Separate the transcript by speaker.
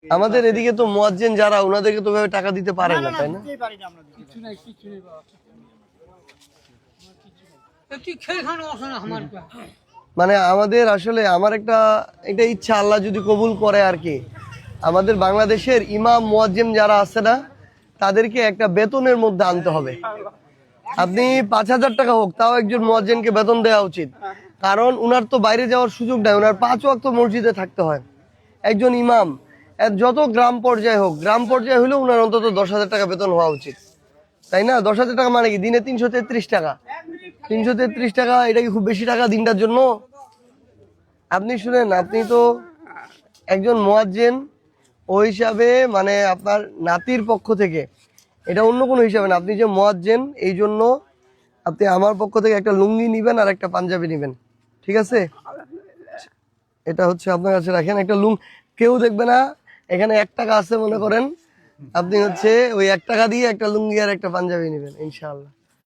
Speaker 1: আমাদের এদিকে তো মুয়াজ্জিন যারা ওনাদেরকে তো ভাবে টাকা দিতে পারে না, তাই না? মানে আমাদের আসলে আমার একটা ইচ্ছা, আল্লাহ যদি কবুল করে আর কি, আমাদের বাংলাদেশের ইমাম মুয়াজ্জিন যারা আছে না তাদেরকে একটা বেতনের মধ্যে আনতে হবে। আপনি 5,000 টাকা হোক, তাও একজন মুয়াজ্জিনকে বেতন দেওয়া উচিত। কারণ উনার তো বাইরে যাওয়ার সুযোগ নাই, উনার 5 ওয়াক্ত মসজিদে থাকতে হয়। একজন ইমাম যত গ্রাম পর্যায়ে হোক, গ্রাম পর্যায়ে হলেও উনার অন্তত 10,000 টাকা বেতন হওয়া উচিত, তাই না? 10,000 টাকা মানে কি দিনে 333 টাকা। 333 টাকা, এটা কি খুব বেশি টাকা দিনটার জন্য? আপনি শুনেন, আপনি তো একজন মুয়াজ্জিন, ওই হিসাবে মানে আপনার নাতির পক্ষ থেকে, এটা অন্য কোনো হিসাবে না, আপনি যে মুয়াজ্জিন এই জন্য আপনি আমার পক্ষ থেকে একটা লুঙ্গি নিবেন আর একটা পাঞ্জাবি নিবেন, ঠিক আছে? এটা হচ্ছে আপনার কাছে রাখেন, একটা কেউ দেখবে না। এখানে 1 টাকা আছে মনে করেন, আপনি হচ্ছে ওই 1 টাকা দিয়ে একটা লুঙ্গি আর একটা পাঞ্জাবি নিবেন ইনশাআল্লাহ।